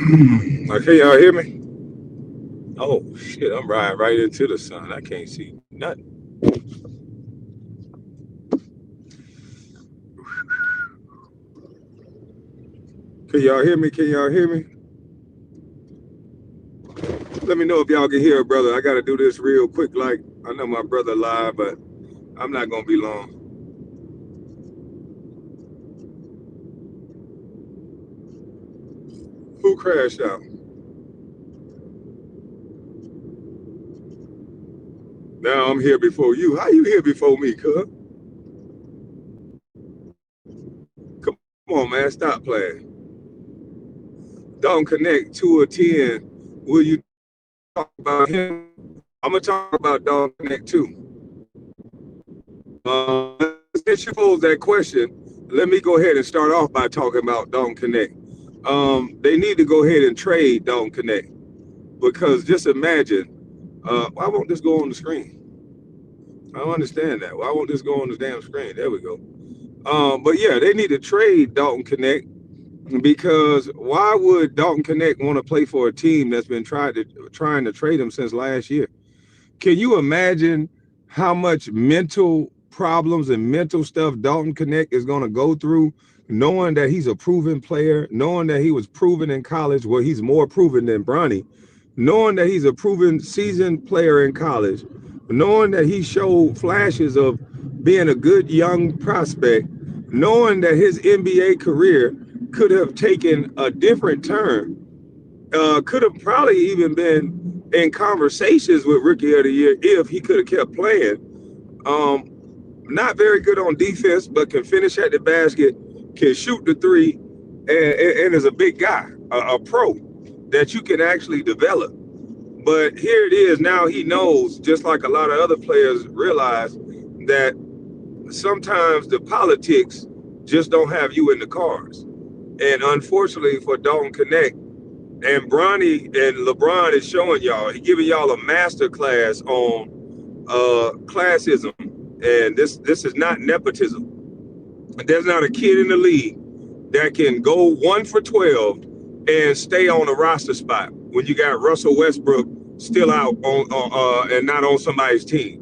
Okay, y'all hear me? Oh shit, I'm riding right into the sun. I can't see nothing. Can y'all hear me? Can y'all hear me? Let me know if y'all can hear, brother. I gotta do this real quick. Like I know my brother live, but I'm not gonna be long. Who crashed out? Now I'm here before you. How you here before me, cuz? Come on, man. Stop playing. Don't connect 2 or 10. Will you talk about him? I'm gonna talk about Don Connect too. Since you posed that question, let me go ahead and start off by talking about Dalton Knecht. They need to go ahead and trade Dalton Knecht because just imagine, why won't this go on the screen? I don't understand that. Why won't this go on the damn screen? There we go. But yeah, they need to trade Dalton Knecht because why would Dalton Knecht want to play for a team that's been trying to trade him since last year? Can you imagine how much mental problems and mental stuff Dalton Knecht is going to go through, knowing that he's a proven player, knowing that he was proven in college, well, he's more proven than Bronny, knowing that he's a proven seasoned player in college, knowing that he showed flashes of being a good young prospect, knowing that his NBA career could have taken a different turn, could have probably even been in conversations with Rookie of the Year if he could have kept playing. Um, Not very good on defense, but can finish at the basket, can shoot the three, and is a big guy, a pro that you can actually develop. But here it is. Now he knows, just like a lot of other players realize, that sometimes the politics just don't have you in the cards. And unfortunately for Dalton Knecht, and Bronny and LeBron is showing y'all, he giving y'all a master class on classism. And this is not nepotism. There's not a kid in the league that can go 1 for 12 and stay on a roster spot when you got Russell Westbrook still out on and not on somebody's team.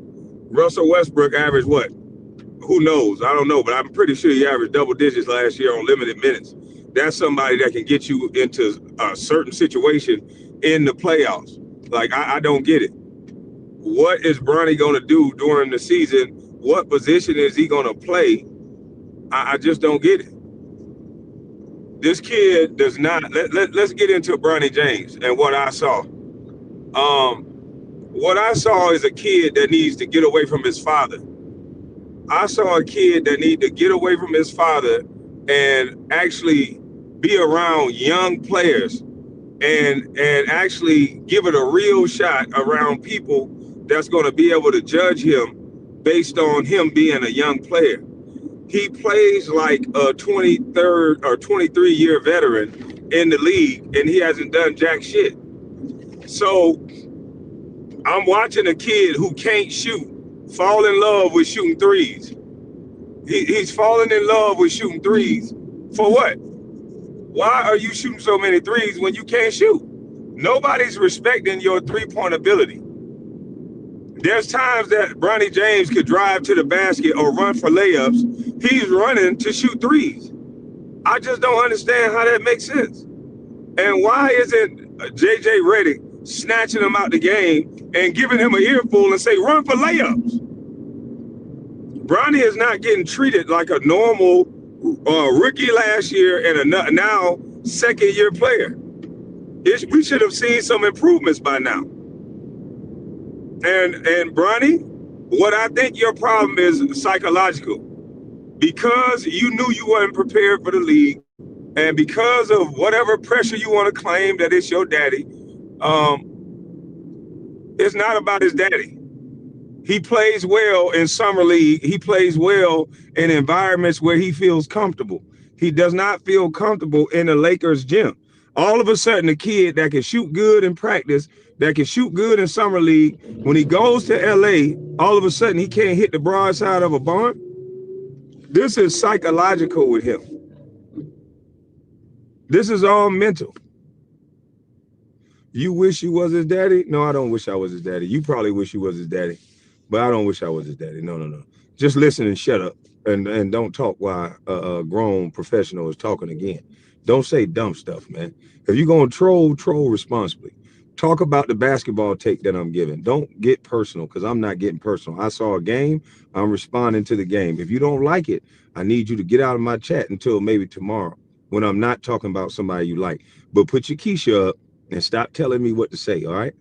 Russell Westbrook averaged what? Who knows? I don't know, but I'm pretty sure he averaged double digits last year on limited minutes. That's somebody that can get you into a certain situation in the playoffs. Like, I don't get it. What is Bronny going to do during the season? What position is he going to play? I just don't get it. This kid does not. Let's get into Bronny James and what I saw. Um, what I saw is a kid that needs to get away from his father. I saw a kid that needs to get away from his father and actually be around young players and actually give it a real shot around people that's going to be able to judge him based on him being a young player. He plays like a 23rd or 23-year veteran in the league, and he hasn't done jack shit. So I'm watching a kid who can't shoot fall in love with shooting threes. He's falling in love with shooting threes. For what? Why are you shooting so many threes when you can't shoot? Nobody's respecting your three-point ability. There's times that Bronny James could drive to the basket or run for layups. He's running to shoot threes. I just don't understand how that makes sense. And why isn't J.J. Redick snatching him out the game and giving him an earful and say, run for layups? Bronny is not getting treated like a normal rookie last year and a now second-year player. We should have seen some improvements by now. And Bronny, what I think your problem is psychological. Because you knew you weren't prepared for the league, and because of whatever pressure you want to claim that it's your daddy, it's not about his daddy. He plays well in summer league. He plays well in environments where he feels comfortable. He does not feel comfortable in the Lakers gym. All of a sudden, a kid that can shoot good in practice, that can shoot good in summer league, when he goes to LA, all of a sudden he can't hit the broadside of a barn. This is psychological with him. This is all mental. You wish you was his daddy? No, I don't wish I was his daddy. You probably wish you was his daddy, but I don't wish I was his daddy. No, no, no. Just listen and shut up, and don't talk while a grown professional is talking again. Don't say dumb stuff, man. If you're gonna troll responsibly. Talk about the basketball take that I'm giving. Don't get personal because I'm not getting personal. I saw a game. I'm responding to the game. If you don't like it, I need you to get out of my chat until maybe tomorrow when I'm not talking about somebody you like. But put your Keisha up and stop telling me what to say, all right?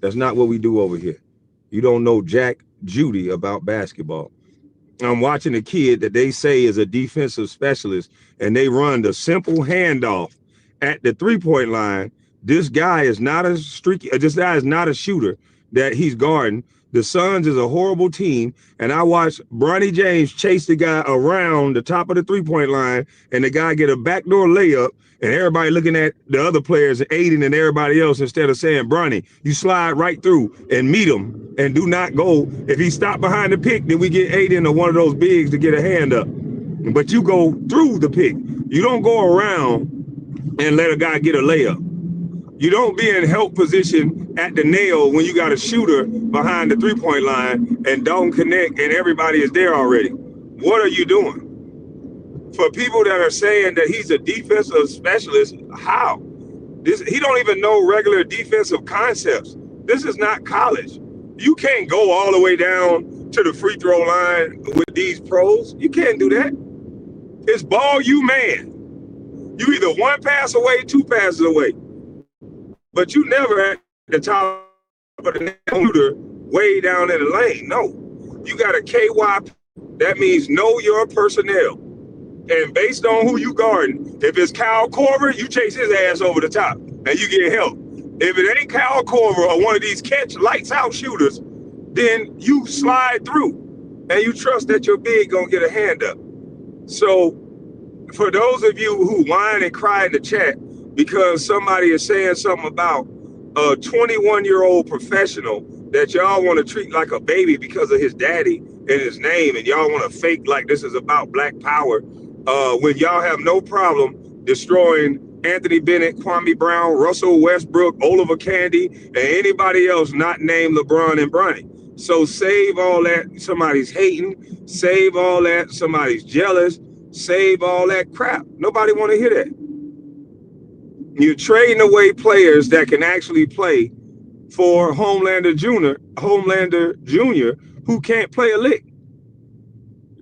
That's not what we do over here. You don't know Jack Judy about basketball. I'm watching a kid that they say is a defensive specialist, and they run the simple handoff at the three-point line. This guy is not a streaky. This guy is not a shooter that he's guarding. The Suns is a horrible team, and I watched Bronny James chase the guy around the top of the three-point line, and the guy get a backdoor layup, and everybody looking at the other players, Aiden and everybody else, instead of saying, Bronny, you slide right through and meet him and do not go. If he stopped behind the pick, then we get Aiden or one of those bigs to get a hand up. But you go through the pick. You don't go around and let a guy get a layup. You don't be in help position at the nail when you got a shooter behind the three-point line and Dalton Knecht and everybody is there already. What are you doing? For people that are saying that he's a defensive specialist, how? He don't even know regular defensive concepts. This is not college. You can't go all the way down to the free throw line with these pros. You can't do that. It's ball you man. You either one pass away, two passes away. But you never at the top of the shooter way down in the lane. No. You got a KY. That means know your personnel. And based on who you guarding, if it's Kyle Korver, you chase his ass over the top and you get help. If it ain't Kyle Korver or one of these catch lights out shooters, then you slide through and you trust that your big gonna get a hand up. So for those of you who whine and cry in the chat because somebody is saying something about a 21-year-old professional that y'all want to treat like a baby because of his daddy and his name, and y'all want to fake like this is about black power, when y'all have no problem destroying Anthony Bennett, Kwame Brown, Russell Westbrook, Oliver Candy, and anybody else not named LeBron and Bronny. So save all that somebody's hating, save all that somebody's jealous, save all that crap. Nobody want to hear that. You're trading away players that can actually play for Homelander Jr., who can't play a lick.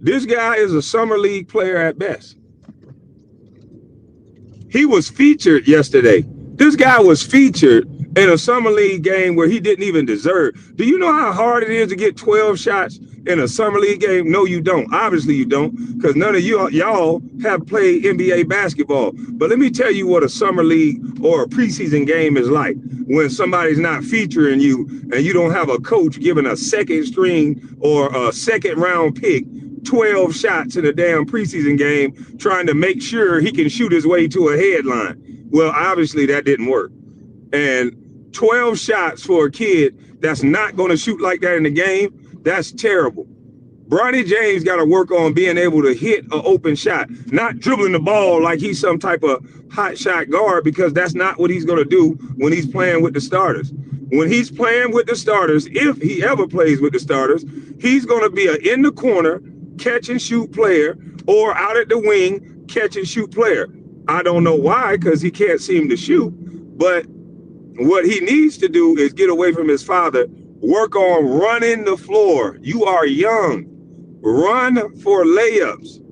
This guy is a summer league player at best. He was featured yesterday. This guy was featured in a summer league game where he didn't even deserve. Do you know how hard it is to get 12 shots in a summer league game? No, you don't. Obviously you don't, because none of y'all have played NBA basketball. But let me tell you what a summer league or a preseason game is like when somebody's not featuring you and you don't have a coach giving a second string or a second round pick 12 shots in a damn preseason game trying to make sure he can shoot his way to a headline. Well, obviously that didn't work. And 12 shots for a kid that's not going to shoot like that in the game, that's terrible. Bronny James got to work on being able to hit an open shot, not dribbling the ball like he's some type of hot shot guard, because that's not what he's going to do when he's playing with the starters. When he's playing with the starters, if he ever plays with the starters, he's going to be an in the corner catch and shoot player or out at the wing catch and shoot player. I don't know why, because he can't seem to shoot, but what he needs to do is get away from his father, work on running the floor. You are young. Run for layups.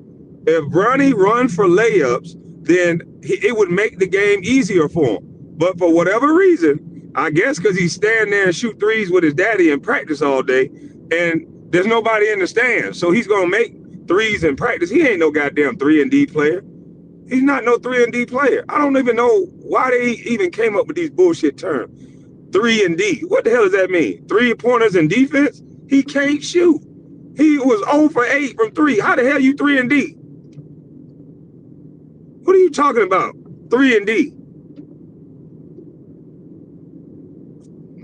If Bronny run for layups, then it would make the game easier for him. But for whatever reason, I guess because he's standing there and shoot threes with his daddy in practice all day, and there's nobody in the stands, so he's going to make threes in practice. He ain't no goddamn 3-and-D player. He's not no 3-and-D player. I don't even know why they even came up with these bullshit terms. 3-and-D. What the hell does that mean? 3-pointers in defense? He can't shoot. He was 0 for 8 from 3. How the hell you 3-and-D? What are you talking about? 3-and-D.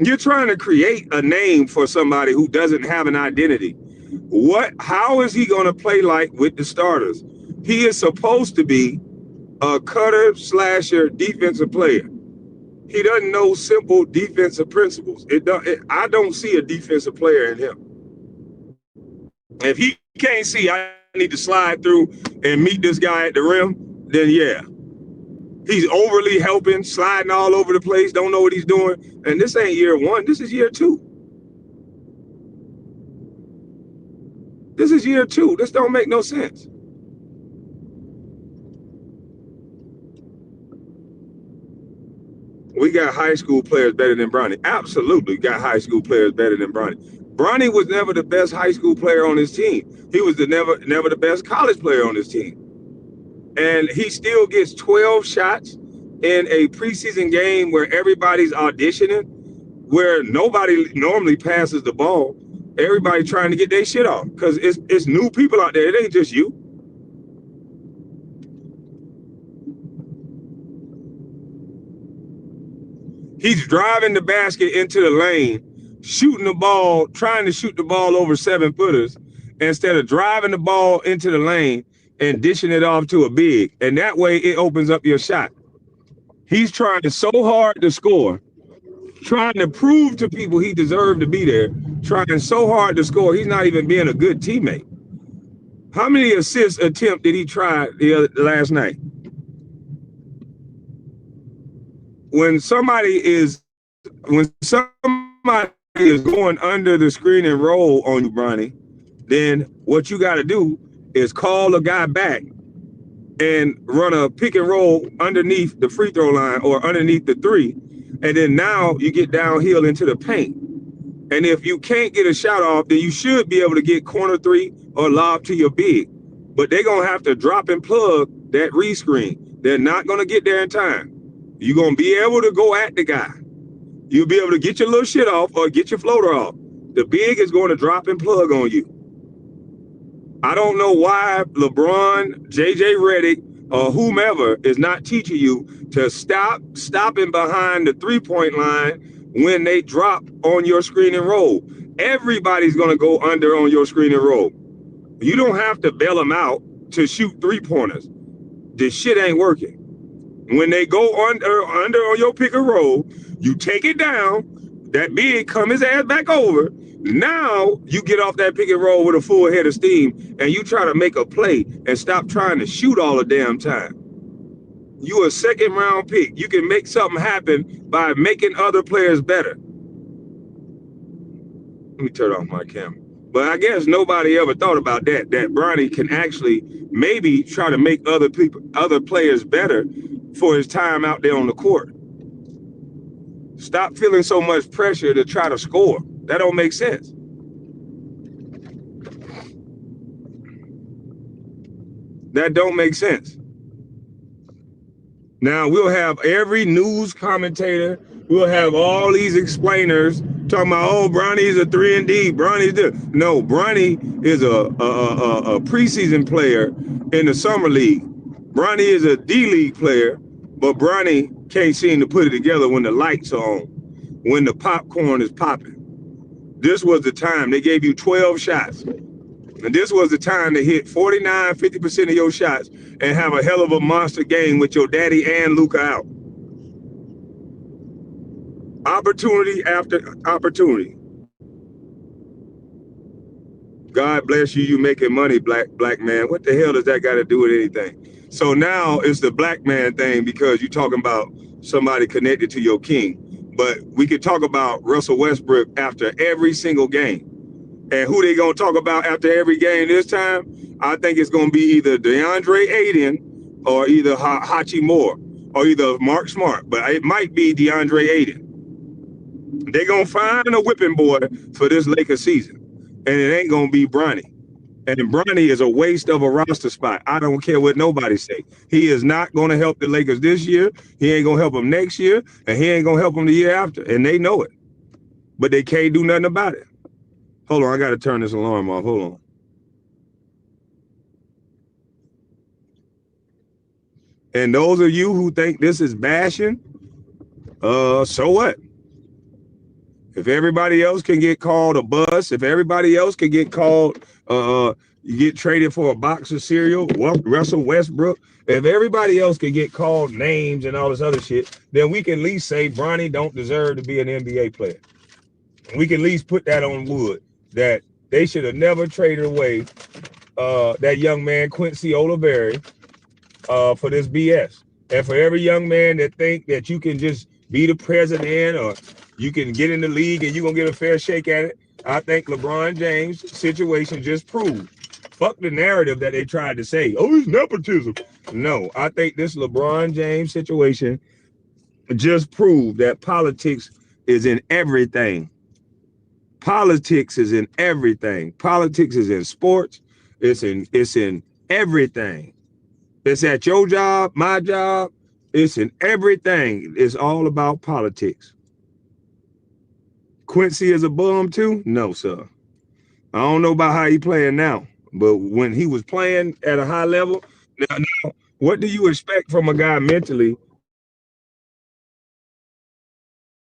You're trying to create a name for somebody who doesn't have an identity. How is he going to play like with the starters? He is supposed to be a cutter, slasher, defensive player. He doesn't know simple defensive principles. I don't see a defensive player in him. If he can't see, I need to slide through and meet this guy at the rim, then yeah. He's overly helping, sliding all over the place, don't know what he's doing. And this ain't year one, this is year two. This is year two. This don't make no sense. We got high school players better than Bronny. Absolutely got high school players better than Bronny. Bronny was never the best high school player on his team. He was never the best college player on his team. And he still gets 12 shots in a preseason game where everybody's auditioning, where nobody normally passes the ball. Everybody trying to get their shit off because it's new people out there. It ain't just you. He's driving the basket into the lane, shooting the ball, trying to shoot the ball over 7-footers instead of driving the ball into the lane and dishing it off to a big. And that way it opens up your shot. He's trying so hard to score, trying to prove to people he deserved to be there, trying so hard to score. He's not even being a good teammate. How many assist attempt did he try last night? When somebody is going under the screen and roll on you, Bronny, then what you got to do is call a guy back and run a pick and roll underneath the free throw line or underneath the three. And then now you get downhill into the paint. And if you can't get a shot off, then you should be able to get corner three or lob to your big. But they're going to have to drop and plug that rescreen. They're not going to get there in time. You're going to be able to go at the guy. You'll be able to get your little shit off or get your floater off. The big is going to drop and plug on you. I don't know why LeBron, JJ Redick, or whomever is not teaching you to stopping behind the three-point line when they drop on your screen and roll. Everybody's going to go under on your screen and roll. You don't have to bail them out to shoot three-pointers. This shit ain't working. When they go under on your pick and roll, you take it down, that big come his ass back over. Now you get off that pick and roll with a full head of steam and you try to make a play and stop trying to shoot all the damn time. You a second round pick. You can make something happen by making other players better. Let me turn off my camera. But I guess nobody ever thought about that Bronny can actually maybe try to make other players better for his time out there on the court. Stop feeling so much pressure to try to score. That don't make sense. That don't make sense. Now we'll have every news commentator, we'll have all these explainers talking about, oh, Bronny is a 3-and-D. Bronny's this. No, Bronny is a preseason player in the summer league. Bronny is a D-League player, but Bronny can't seem to put it together when the lights are on, when the popcorn is popping. This was the time. They gave you 12 shots. And this was the time to hit 49, 50% of your shots and have a hell of a monster game with your daddy and Luka out. Opportunity after opportunity. God bless you, you making money, black man. What the hell does that got to do with anything? So now it's the black man thing because you're talking about somebody connected to your king. But we could talk about Russell Westbrook after every single game. And who they going to talk about after every game this time? I think it's going to be either DeAndre Ayton or either Hachi Moore or either Mark Smart. But it might be DeAndre Ayton. They're going to find a whipping boy for this Lakers season. And it ain't going to be Bronny. And Bronny is a waste of a roster spot. I don't care what nobody say. He is not going to help the Lakers this year. He ain't going to help them next year. And he ain't going to help them the year after. And they know it. But they can't do nothing about it. Hold on, I got to turn this alarm off. Hold on. And those of you who think this is bashing, so what? If everybody else can get called a bust, if everybody else can get called, you get traded for a box of cereal, Russell Westbrook If everybody else could get called names and all this other shit, then we can at least say Bronny don't deserve to be an NBA player. We can at least put that on wood that they should have never traded away that young man Quincy Oliveri for this BS. And for every young man that think that you can just be the president or you can get in the league and you're gonna get a fair shake at it, I think LeBron James' situation just proved. Fuck the narrative that they tried to say. Oh, it's nepotism. No, I think this LeBron James situation just proved that politics is in everything. Politics is in everything. Politics is in sports. It's in everything. It's at your job, my job. It's in everything. It's all about politics. Quincy is a bum too? No, sir. I don't know about how he playing now, but when he was playing at a high level, now, what do you expect from a guy mentally that can go out there and play in the NBA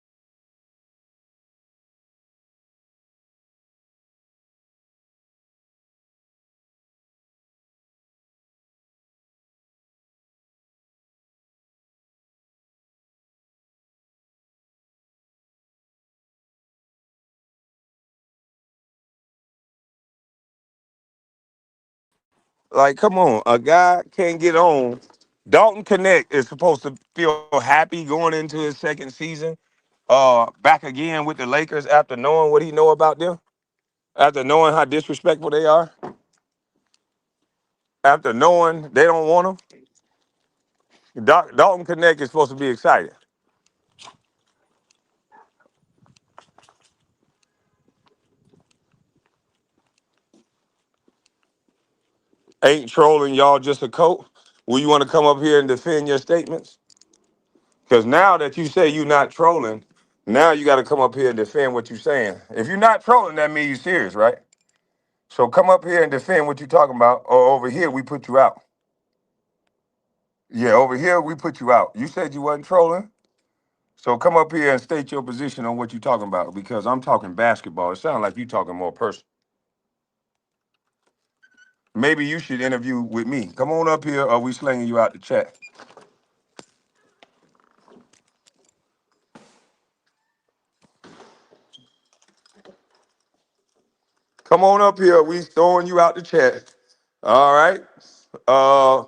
and like, come on, a guy can't get on. Dalton Knecht is supposed to feel happy going into his second season, back again with the Lakers after knowing what he know about them, after knowing how disrespectful they are, after knowing they don't want him. Dalton Knecht is supposed to be excited. Ain't trolling y'all just a coat? Will you want to come up here and defend your statements? Because now that you say you're not trolling, now you got to come up here and defend what you're saying. If you're not trolling, that means you're serious, right? So come up here and defend what you're talking about, or over here we put you out. Yeah, over here we put you out. You said you wasn't trolling, so come up here and state your position on what you're talking about. Because I'm talking basketball. It sounds like you talking more personal. Maybe you should interview with me. Come on up here, or we slinging you out the chat. Come on up here. We throwing you out the chat. All right. Uh,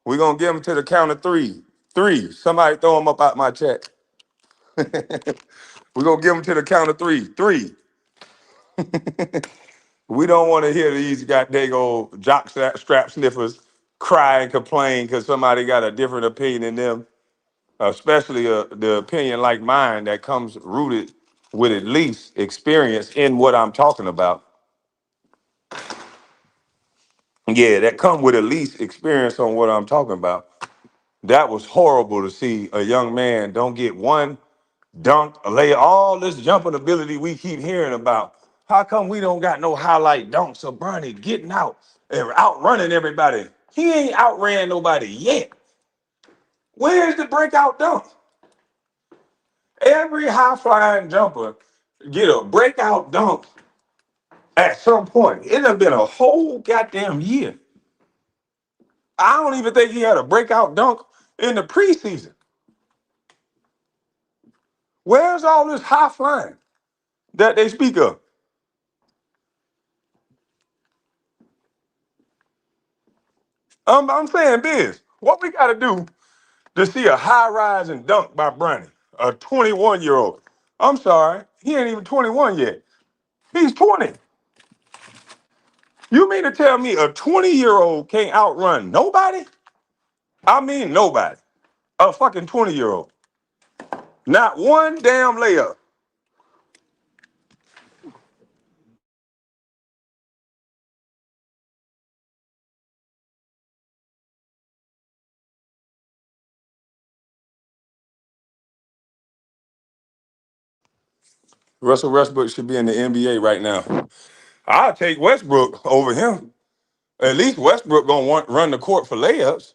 we're gonna give them to the count of three. Three. Somebody throw them up out my chat. We're gonna give them to the count of three. Three. We don't want to hear these goddamn old jock strap sniffers cry and complain because somebody got a different opinion than them, especially the opinion like mine that comes rooted with at least experience in what I'm talking about. Yeah, that come with at least experience on what I'm talking about. That was horrible to see a young man don't get one dunk, lay all this jumping ability we keep hearing about. How come we don't got no highlight dunks of Bronny getting out and outrunning everybody? He ain't outran nobody yet. Where's the breakout dunk? Every high flying jumper get a breakout dunk at some point. It done been a whole goddamn year. I don't even think he had a breakout dunk in the preseason. Where's all this high flying that they speak of? I'm saying, Biz, what we got to do to see a high rise and dunk by Bronny, a 21-year-old? I'm sorry, he ain't even 21 yet. He's 20. You mean to tell me a 20-year-old can't outrun nobody? I mean nobody. A fucking 20-year-old. Not one damn layup. Russell Westbrook should be in the NBA right now. I'll take Westbrook over him. At least Westbrook gonna run the court for layups.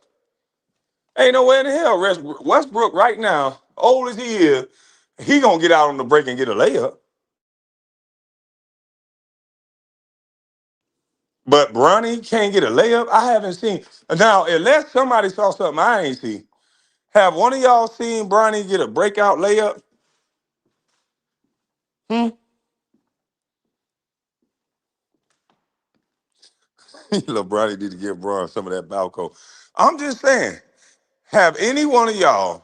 Ain't nowhere in the hell Westbrook right now, old as he is, he gonna get out on the break and get a layup. But Bronny can't get a layup. I haven't seen. Now, unless somebody saw something I ain't seen. Have one of y'all seen Bronny get a breakout layup? Hmm? Little Bronny need to give Bron some of that Balco. I'm just saying, have any one of y'all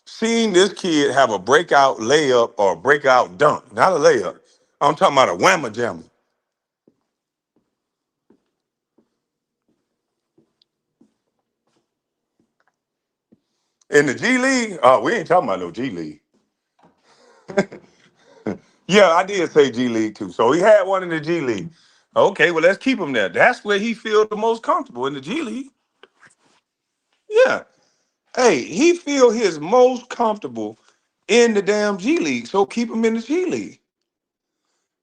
seen this kid have a breakout layup or a breakout dunk? Not a layup. I'm talking about a whammer jammer. In the G League? Oh, we ain't talking about no G League. Yeah, I did say G League too. So he had one in the G League. Okay, well, let's keep him there. That's where he feels the most comfortable in the G League. Yeah. Hey, he feel his most comfortable in the damn G League. So keep him in the G League.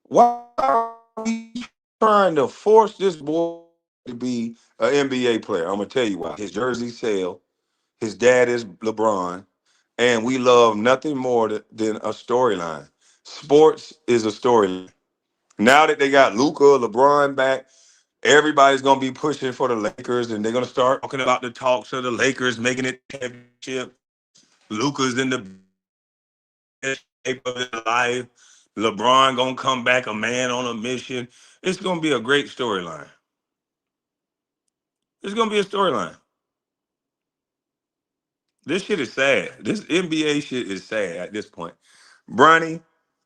Why are we trying to force this boy to be an NBA player? I'm gonna tell you why. His jersey sell. His dad is LeBron, and we love nothing more than a storyline. Sports is a storyline. Now that they got Luka, LeBron back, everybody's gonna be pushing for the Lakers, and they're gonna start talking about the talks of the Lakers making it championship. Luka's in the best shape of his life. LeBron gonna come back a man on a mission. It's gonna be a great storyline. It's gonna be a storyline. This shit is sad. This NBA shit is sad at this point. Bronny,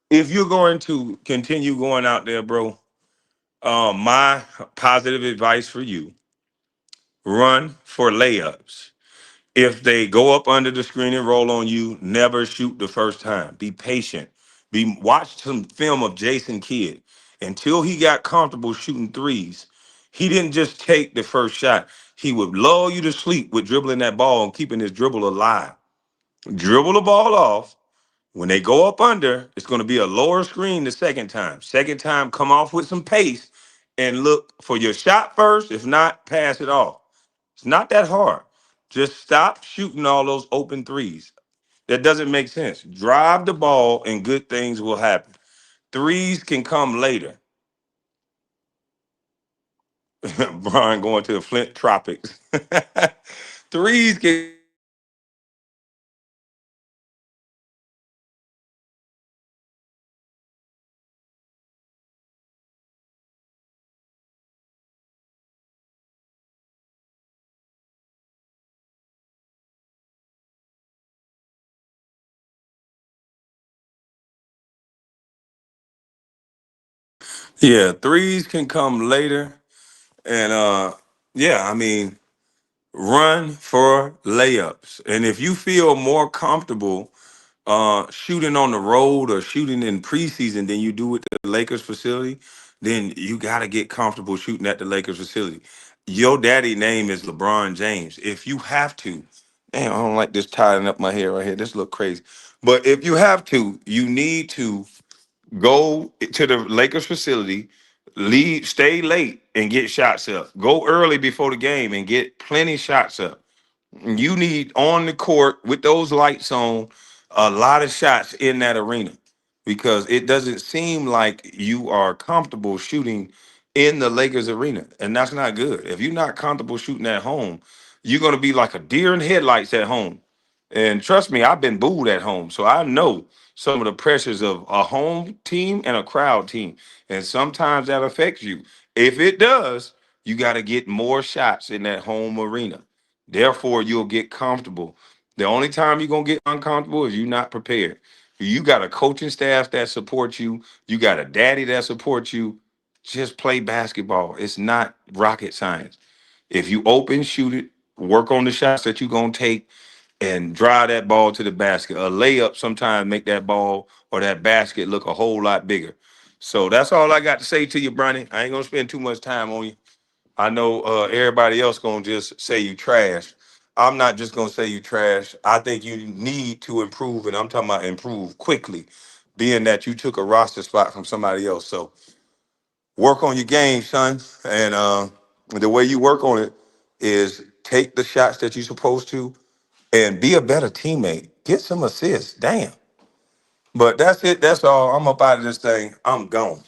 if you're going to continue going out there, bro, my positive advice for you: run for layups. If they go up under the screen and roll on you, never shoot the first time. Be patient. Watch some film of Jason Kidd. Until he got comfortable shooting threes, he didn't just take the first shot. He would lull you to sleep with dribbling that ball and keeping his dribble alive. Dribble the ball off. When they go up under, it's going to be a lower screen the second time. Second time, come off with some pace and look for your shot first. If not, pass it off. It's not that hard. Just stop shooting all those open threes. That doesn't make sense. Drive the ball and good things will happen. Threes can come later. Brian going to the Flint Tropics. Threes can come later. Just drive the ball and good things will happen. Threes can come later. Yeah, threes can come later. And yeah, I mean, run for layups. And if you feel more comfortable shooting on the road or shooting in preseason than you do at the Lakers facility, then you got to get comfortable shooting at the Lakers facility. Your daddy name is LeBron James. If you have to, damn, I don't like this tying up my hair right here. This look crazy. But if you have to, you need to go to the Lakers facility, leave, stay late and get shots up. Go early before the game and get plenty shots up. You need on the court with those lights on a lot of shots in that arena because it doesn't seem like you are comfortable shooting in the Lakers arena. And that's not good. If you're not comfortable shooting at home, you're going to be like a deer in headlights at home. And trust me, I've been booed at home. So I know some of the pressures of a home team and a crowd team. And sometimes that affects you. If it does, you got to get more shots in that home arena. Therefore, you'll get comfortable. The only time you're gonna get uncomfortable is you're not prepared. You got a coaching staff that supports you. You got a daddy that supports you. Just play basketball. It's not rocket science. If you open, shoot it. Work on the shots that you're gonna take, and drive that ball to the basket. A layup sometimes make that ball or that basket look a whole lot bigger. So that's all I got to say to you, Bronny. I ain't gonna spend too much time on you. I know everybody else gonna just say you trash. I'm not just gonna say you trash. I think you need to improve, and I'm talking about improve quickly, being that you took a roster spot from somebody else. So work on your game, son. And the way you work on it is take the shots that you're supposed to and be a better teammate. Get some assists. Damn. But that's it. That's all. I'm up out of this thing. I'm gone.